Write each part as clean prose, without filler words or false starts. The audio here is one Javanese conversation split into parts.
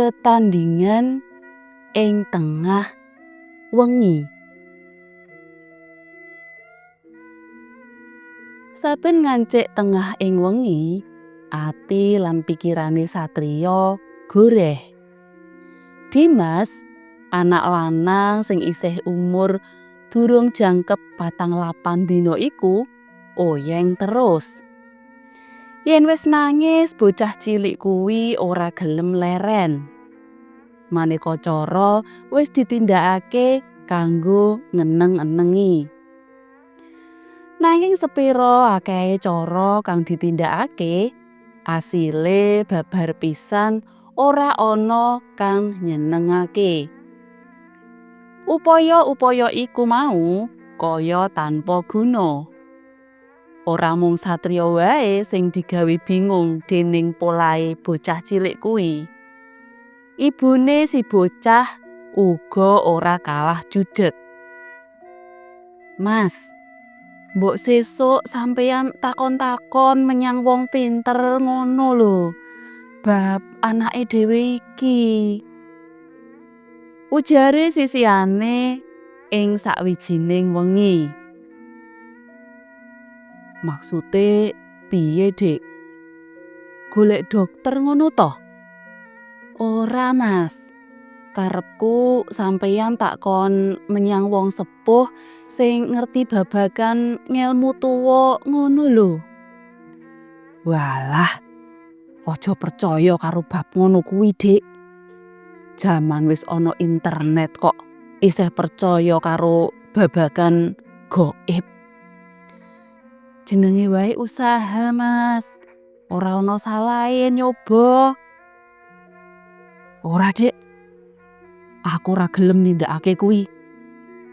Tetandhingan ing tengah wengi. Saben ngancik tengah ing wengi, ati lan pikirane satriya goreh. Dimas, anak lanang sing isih umur durung jangkep 48 dina iku oyeng terus. Yen wis nangis, bocah cilik kuwi ora gelem leren. Maneka cara wis ditindakake kanggo ngeneng-enengi. Nanging sepira akeh cara kang ditindakake, asile babar pisan ora ana kang nyenengake. Upaya-upaya iku mau kaya tanpa guna. Ora mung satriya wae sing digawe bingung dening polahe bocah cilik kuwi. Ibune si bocah uga ora kalah judeg. "Mas, mbok sesuk sampeyan takon-takon menyang wong pinter ngono lho, bab anake dhewe iki," ujare sisihane ing sawijining wengi. "Maksude piye, Dik? Golek dokter ngono toh?" "Ora, Mas. Karepku sampeyan tak kon menyang wong sepuh sing ngerti babagan ngelmu tuwa ngono lho." "Walah, aja percaya karo bab ngono kuwi, Dik. Jaman wis ana internet kok isih percaya karo babagan gaib. Jenenge wae usaha, Mas. Ora ana salahe nyoba." "Ora, Dik. Aku ora gelem nindakake kuwi.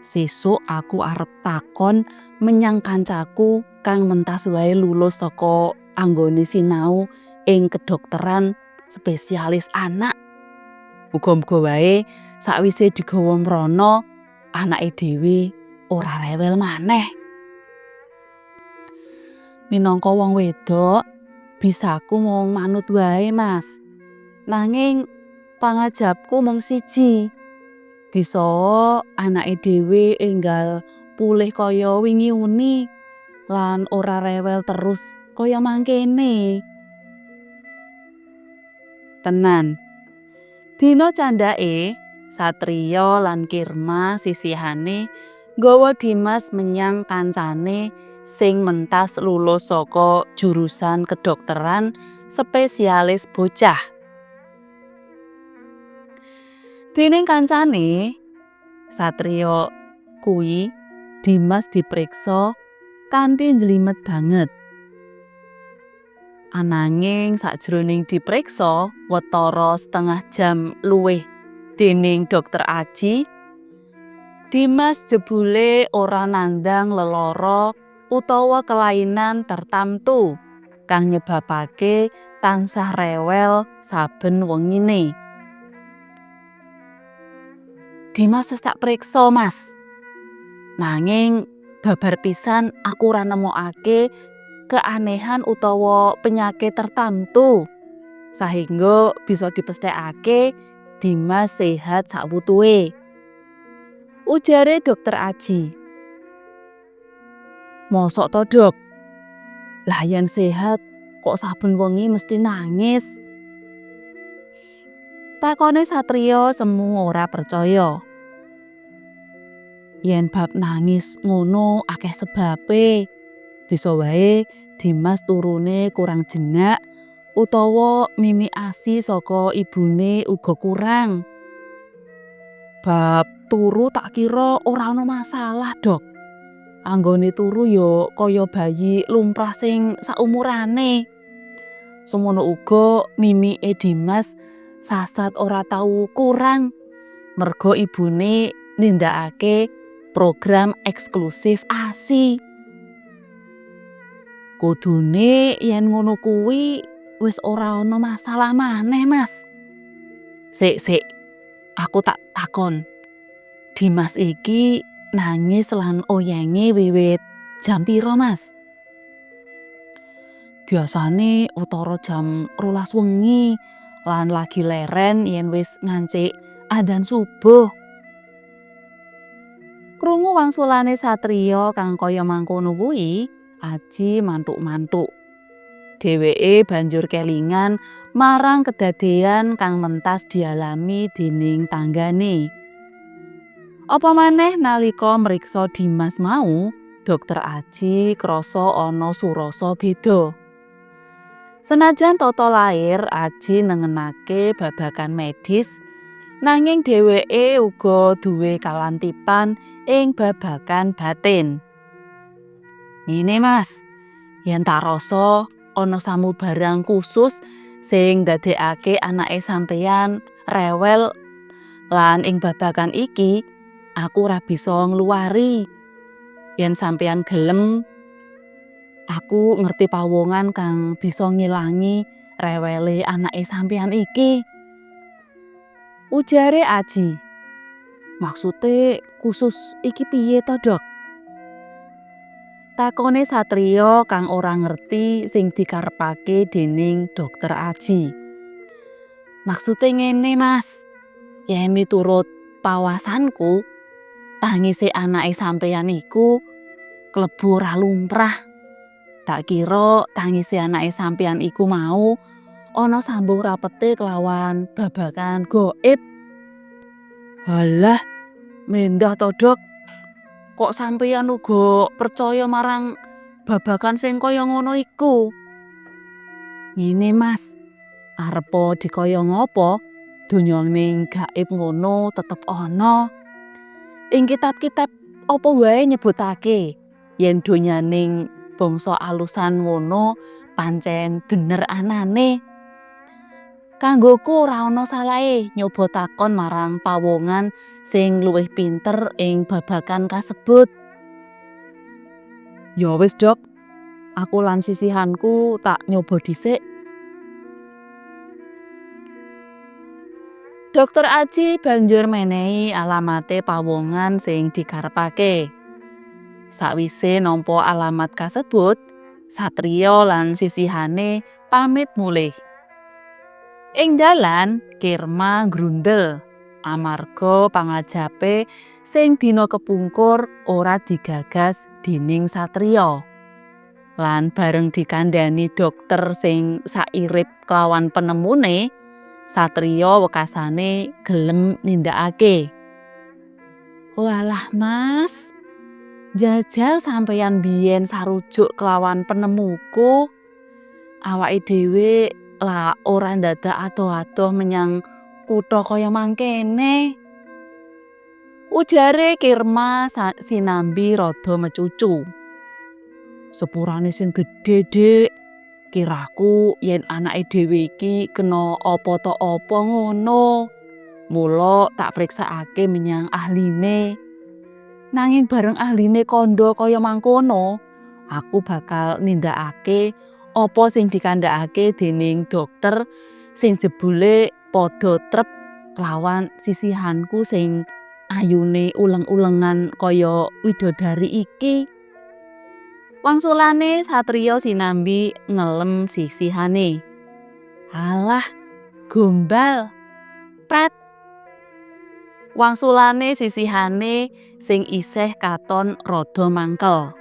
Sesuk aku arep takon menyang kancaku kang mentas wae lulus saka anggone sinau ing kedokteran spesialis anak. Muga-muga wae sakwise digawa mrana anake dhewe ora rewel maneh." "Minangka wong wedok, bisaku mung manut wae, Mas. Nanging pangajabku mung siji. Bisa anake dhewe enggal pulih kaya wingi uni lan ora rewel terus kaya mangkene." Tenan. Dina candhake, Satriya lan Kirma sisihane nggawa Dimas menyang kancane sing mentas lulus saka jurusan kedokteran spesialis bocah. Dening kancane, Satriya kuwi Dimas dipriksa kanthi njlimet banget. Ananging sakjroning dipriksa watara setengah jam luwih dening Dokter Aji, Dimas jebule ora nandang lelara utawa kelainan tartamtu kang nyebabake tansah rewel saben wengine. "Dimas wis tak priksa, Mas. Nanging babar pisan aku ora nemokake keanehan utawa penyakit tartamtu sahingga bisa dipesthekake Dimas sehat sakwutuhe," ujare Dokter Aji. "Mosok to, Dok? Lah yen sehat kok saben wengi mesti nangis?" takone Satriya semu ora percaya. "Yen bab nangis ngono akeh sebabe. Bisa wae Dimas turune kurang jenak utawa mimi asi saka ibune uga kurang. Bab turu tak kira ora ana masalah, Dok. Anggone turu ya kaya bayi lumrah sing saumurane. Semono uga mimike Dimas sasat ora tau kurang merga ibune nindakake program eksklusif ASI. Kudune yen ngono kuwi wis ora ana masalah maneh, Mas." Sik, aku tak takon. Dimas iki nangis lan oyenge wiwit jam pira, Mas? "Biasane utara jam 12 wengi lan lagi leren yen wis ngancik adzan subuh. Krungu wangsulane satriya kang kaya mangkono kuwi, Aji mantuk-mantuk. Dheweke banjur kelingan marang kedadean kang mentas dialami dening tanggane. Apa maneh nalika mriksa Dimas mau, Dokter Aji krasa ana surasa beda. Senajan tata lair Aji nengenake babagan medis, nanging dheweke uga duwe kalantipan ing babagan batin. Ngene Mas, yen tak rasa ana samubarang khusus sing ndadekake anake sampeyan rewel lan ing babagan iki aku ora bisa ngluwari. Yen sampeyan gelem, aku ngerti pawongan kang bisa ngilangi rewele anake sampeyan iki. Ujare Aji. Maksude khusus iki piye to, Dok? Takone satriya kang ora ngerti sing dikarepake dening Dokter Aji. Maksude ngene, Mas. Yen miturut pawasanku, tangise anake sampeyan iku klebu ora lumrah. Tak kira tangise anake sampeyan iku mau ana sambung rapete kelawan babagan gaib. Halah, mendah to, Dok. Kok sampeyan uga percaya marang babagan sing kaya ngono iku? Ngene, Mas. Arepa dikaya ngapa, donyaning gaib ngono tetep ana. Ing kitab-kitab apa wae nyebutake yen donyaning bangsa alusan ngono pancen bener anane. Kanggoku ora ana salahe nyoba takon marang pawongan sing luwih pinter ing babagan kasebut. Ya wis, Dok. Aku lan sisihanku tak nyoba dhisik. Dokter Aji banjur menehi alamate pawongan sing dikarepake. Sakwise nampa alamat kasebut, satriya lan sisihane pamit mulih. Ing dalan Kirma grundel amarga pangajape sing dina kepungkur ora digagas dening satriya. Lan bareng dikandhani dokter sing sairip kelawan penemune, satriya wekasane gelem nindakake. Walah Mas, jajal sampeyan biyen sarujuk kelawan penemuku. Awake dhewe lah ora ndadak adoh-adoh menyang kutha kaya mangkene. Ujare Kirma sinambi rada mecucu. Sepurane sing gedhe, Dik. Kiraku yen anake dhewe iki kena apa to apa ngono. Mula tak priksakake menyang ahline. Nanging bareng ahline kandha kaya mangkono, aku bakal nindakake apa sing dikandhakake dening dokter sing jebule padha trep kelawan sisihanku sing ayune uleng-ulengan kaya widodari iki. Wangsulane satriya sinambi ngelem sisihane. Halah, gombal. Pret. Wangsulane sisihane sing isih katon rada mangkel.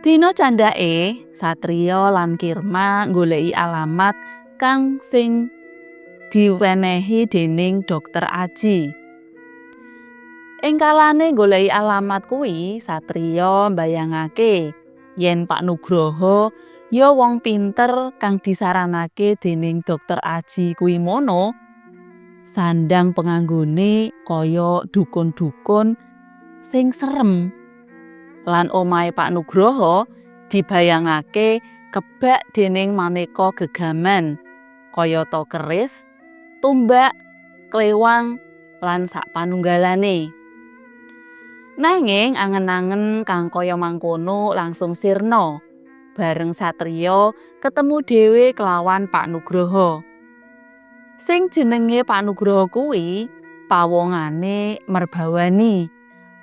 Dina candhake, satriya lan Kirma goleki alamat kang sing diwenehi dening Dokter Aji. Ing kalane goleki alamat kuwi, satriya mbayangake yen Pak Nugroho ya wong pinter kang disaranake dening Dokter Aji kuwi mono, sandang penganggone kaya dukun-dukun sing serem. Lan omahe Pak Nugroho dibayangake kebak dening maneka gegaman kayata keris, tumbak, klewang lan sapanunggalane. Nanging angen-angen kang kaya mangkono langsung sirna bareng satriya ketemu dhewe kelawan Pak Nugroho. Sing jenenge Pak Nugroho kuwi pawongane merbawani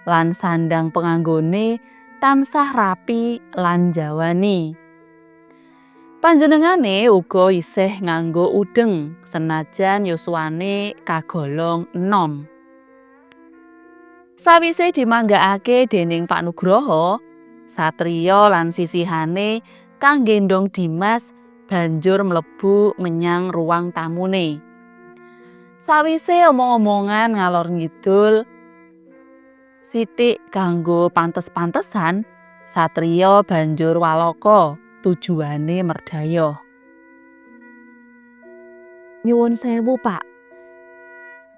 lan sandang penganggone tansah rapi lan jawani. Panjenengane uga isih nganggo udeng senajan yuswane kagolong enom. Sawise dimanggakake déning Pak Nugroho, satriya lan sisihane kang gendong Dimas banjur mlebu menyang ruang tamune. Sawise omong-omongan ngalor ngidul sithik kanggo pantes-pantesan, satriya banjur walaka tujuane merdayoh. Nyuwun sewu, Pak.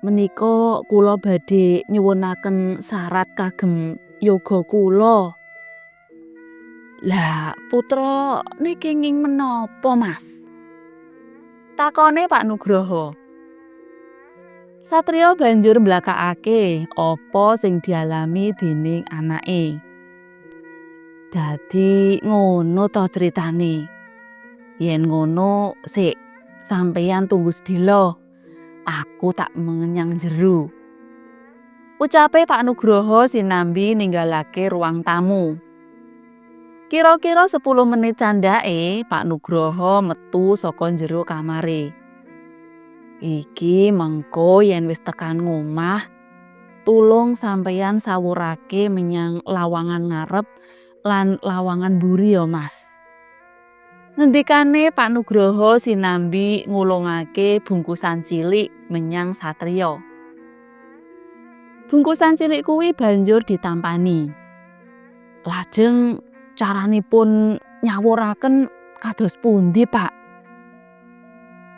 Menika kula badhe nyuwunaken syarat kagem yoga kula. Lah, putra niki kenging menapa, Mas? Takone Pak Nugroho. Satriya banjur mblakakake apa sing dialami déning anake. Dadi ngono to critane. Yen ngono, sik sampeyan tunggu sedhela. Aku tak menyang jero. Ucape Pak Nugroho sinambi ninggalake ruang tamu. Kira-kira 10 menit candhake Pak Nugroho metu saka jero kamare. Iki mengko yen wis tekan ngomah, tulung sampeyan sawurake menyang lawangan ngarep lan lawangan mburi ya, Mas. Ngendikane Pak Nugroho sinambi ngulungake bungkusan cilik menyang satriya. Bungkusan cilik kuwi banjur ditampani. Lajeng caranipun nyawuraken kados pundi, Pak?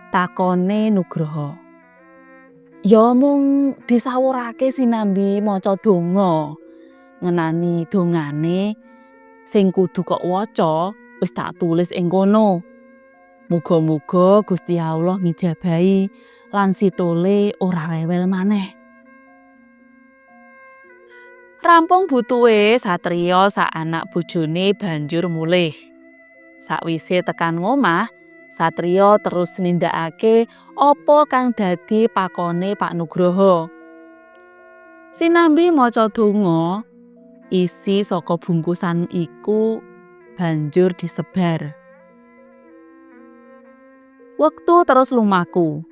Takone Nugroho. Ya mung disawurake sinambi maca donga. Ngenani dongane sing kudu kok waca wis tak tulis ing kono. Muga-muga Gusti Allah ngijabahi lan sithole ora rewel maneh. Rampung butuhe satriya sak anak bojone banjur mulih. Sakwise tekan ngomah, satriya terus nindakake apa kang dadi pakone Pak Nugroho. Sinambi maca donga, isi saka bungkusan iku banjur disebar. Wektu terus lumaku,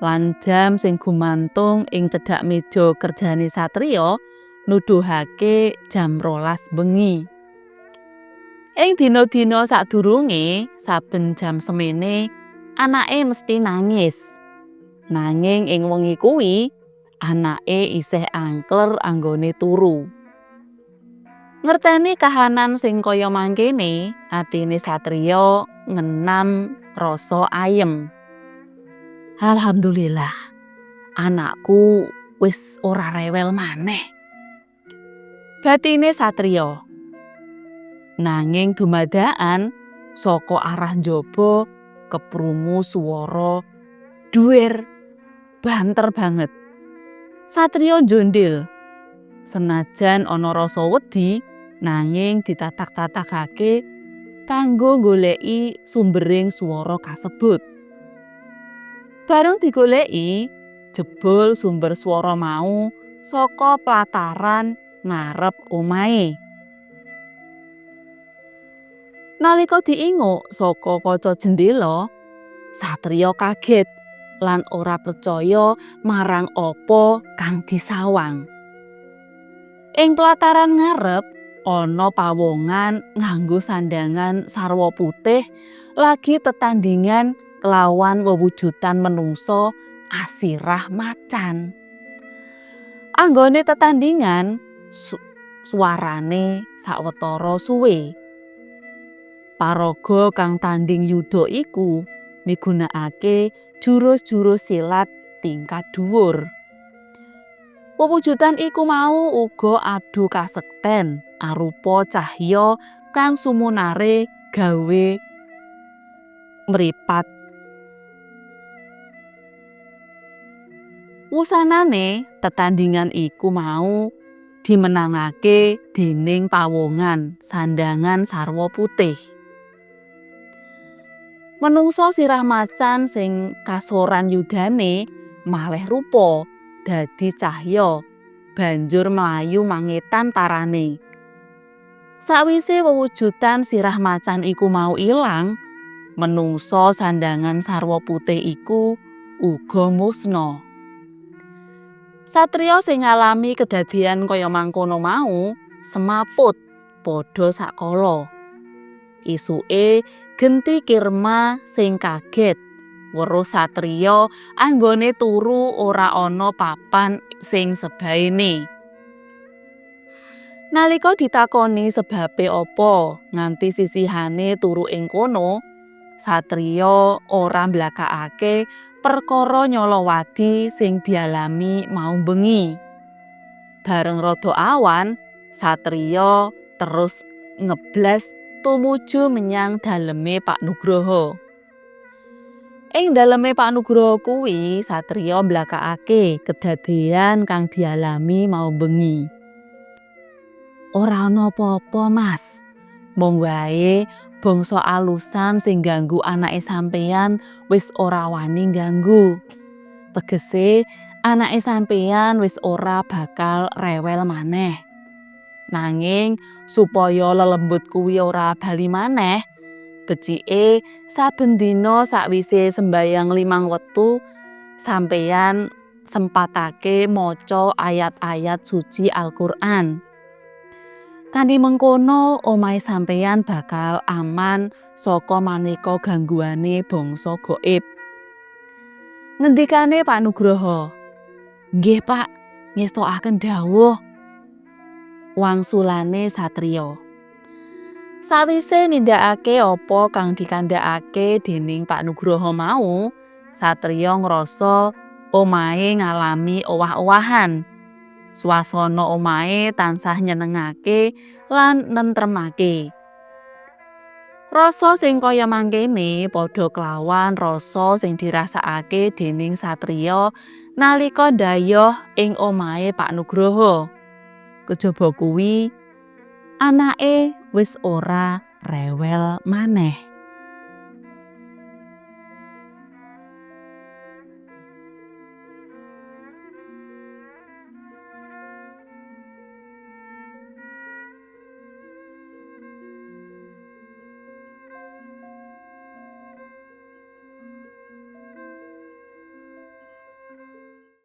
lan jam sing gumantung ing cedhak meja kerjane satriya nuduhake jam 12 bengi. Ing dina-dina sadurunge saben jam semene anake mesti nangis. Nanging ing wengi kuwi anake isih angkler anggone turu. Ngerteni kahanan sing kaya mangkene, atine satriya ngenam rasa ayem. Alhamdulillah, anakku wis ora rewel maneh. Batine satriya. Nanging dumadakan saka arah njaba keprungu swara dhuwir banter banget. Satriya njondil. Senajan ana rasa wedi, nanging ditatak-tatakake kanggo goleki sumbering swara kasebut. Bareng digoleki, jebul sumber swara mau saka plataran ngarep omahe. Nalika diinguk saka kaca jendela, satriya kaget lan ora percaya marang apa kang disawang. Ing plataran ngarep ana pawongan nganggo sandangan sarwa putih lagi tetandingan kelawan wewujudan menungsa asirah macan. Anggone tetandingan suarane sawetara suwe. Paraga kang tanding yuda iku migunakake jurus-jurus silat tingkat dhuwur. Wewujudan iku mau uga adu kasekten arupa cahya kang sumunare gawe mripat. Wusanane tetandingan iku mau dimenangake déning pawongan sandangan sarwa putih. Menungso sirah macan sing kasoran yudane malih rupa dadi cahya banjur mlayu mangetan parane. Sakwise wewujudan sirah macan iku mau ilang, menungsa sandhangan sarwa putih iku uga musna. Satriya sing ngalami kedadian kaya mangkono mau semaput padha sakala. Isuke genti Kirma sing kaget weruh satriya anggone turu ora ana papan sing sebaene. Nalika ditakoni sebabe apa nganti sisihane turu ing kono, satriya ora mblakakake perkara nyolowadi sing dialami mau bengi. Bareng rada awan, satriya terus ngeblas tumuju menyang daleme Pak Nugroho. Ing daleme Pak Nugroho kuwi satriya mblakakake kedadean kang dialami mau bengi. Ora ana apa-apa, Mas. Mung wae bangsa alusan sing ganggu anake sampeyan wis ora wani ganggu. Tegese anake sampeyan wis ora bakal rewel maneh. Nanging supaya lelembut kuwi ora bali maneh, kecike saben dina sakwise sembayang 5 wektu sampeyan sempatake maca ayat-ayat suci Al-Qur'an. Kanthi mengkono omahe sampeyan bakal aman saka maneka gangguane bangsa gaib. Ngendikane Pak Nugroho, "Nggih, Pak, ngestokaken dawuh," wangsulane satriya. Sawise nindakake apa kang dikandhakake dening Pak Nugroho mau, satriya ngrasa omahe ngalami owah-owahan. Swasana omahe tansah nyenengake lan nentremake. Rasa sing kaya mangkene padha klawan rasa sing dirasakake dening satriya nalika dhayoh ing omahe Pak Nugroho. Kejaba kuwi anake wis ora rewel maneh.